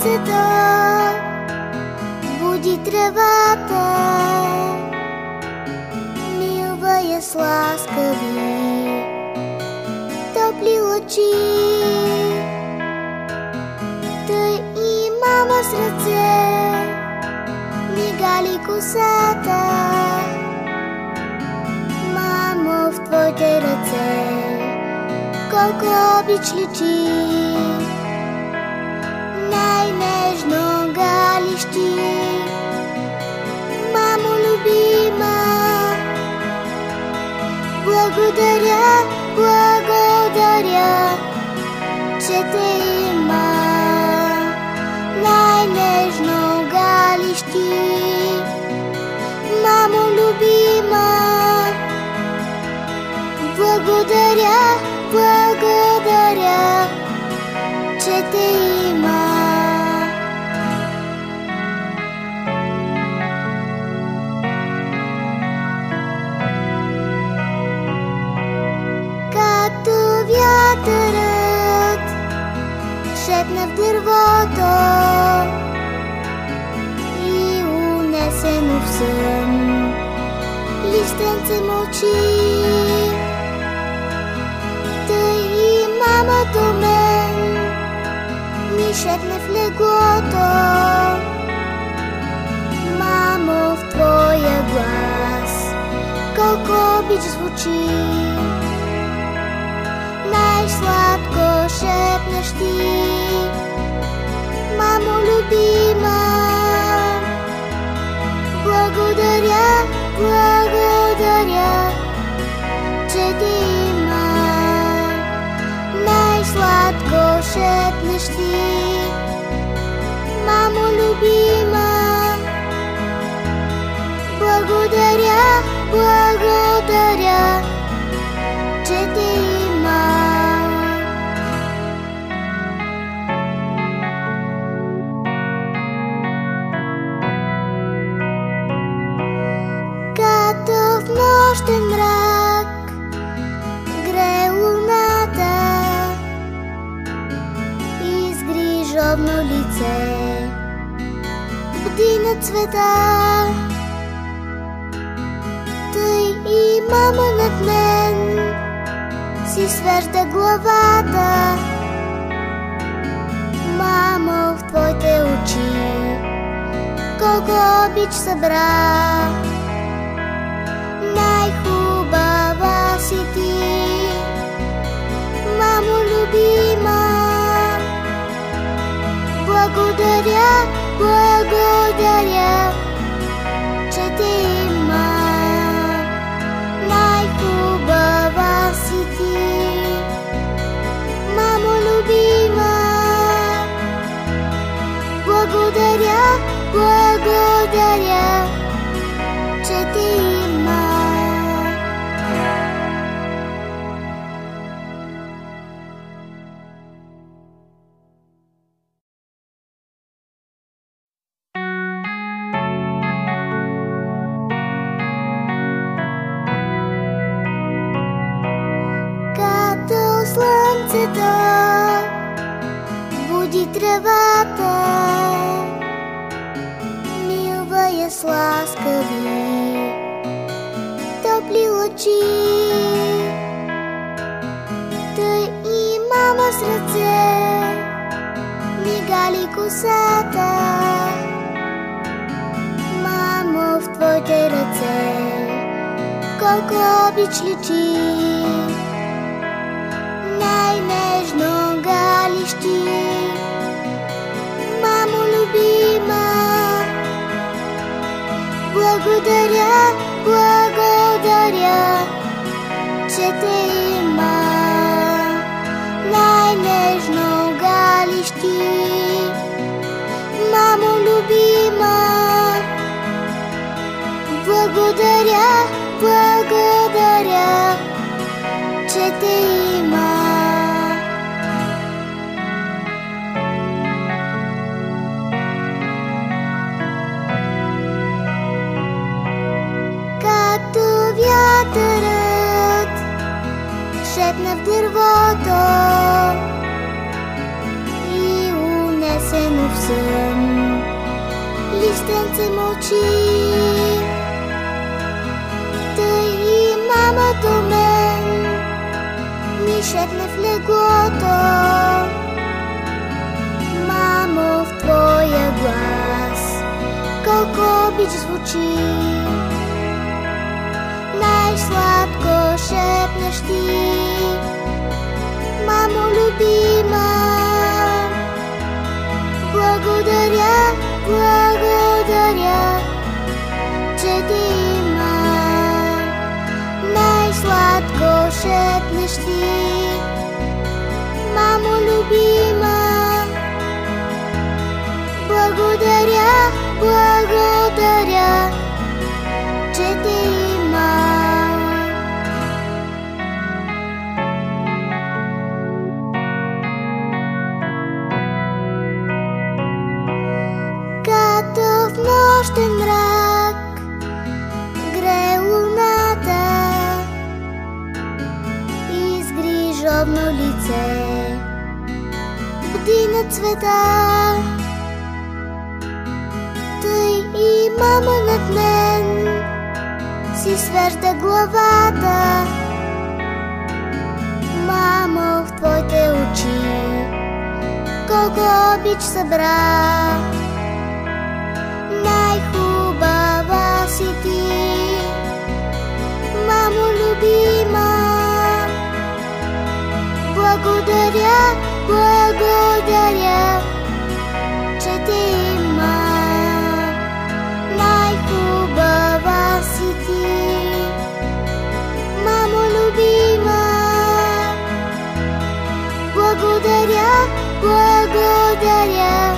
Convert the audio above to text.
слънцето буди тревата, милва я с ласкави топли лъчи. Тъй и мама с ръце мигали косата. Мамо, в твоите ръце колко обич личи, най-нежно галищи. Мамо любима, благодаря, благодаря, че те има. Най-нежно галищи. Мамо любима, благодаря, благодаря, че те има. Както вятърът шепне в дървото и унесено в сън листенце мълчи, тъй и мама до мен ми шепне в леглото. Мамо, в твоя глас колко обич звучи, най-сладко шепнеш ти. Мамо любима, благодаря, благодаря, че ти има. Най-сладко шепнеш ти. Мамо любима, благодаря, благодаря, че ти има. Като в нощен мрак грее луната и с грижовно лице бди на цвета, тъй и мама над мен си свежда главата. Мамо, в твоите очи колко обич събра, най-хубава си ти. Мамо любима, благодаря, благодаря, че те има. Най-хубава си ти. Мамо любима, благодаря, благодаря, че те има. Слънцето буди тревата, милва я с ласкави топли лъчи. Тъй и мама с ръце мигали косата. Мамо, в твоите ръце колко обич личи, най-нежно галищи. Мамо любима, благодаря, благодаря, че те има. Най-нежно галищи. Мамо любима, благодаря, благодаря, че те има. Както вятърът шепне в дървото и унесе Есенов сън, листенце мълчи. Тъй и мама до мен ми шепне в леглото: мамо, в твоя глас колко обич звучи. Най-сладко шепнеш ти, мамо любима. Благодаря, благодаря, че ти има. Най-сладко шепнеш ти, мамо любима. Благодаря, благодаря, че ти има. Като в нощен мрак грее луната и с грижовно лице бди на цвета. Тъй и мама над мен си свежда главата. Мамо, в твоите очи колко обич събра. Най-хубава си ти, мамо любима. Благодаря, благодаря, че ти има. Най-хубава си ти, мамо любима. Благодаря, благодаря,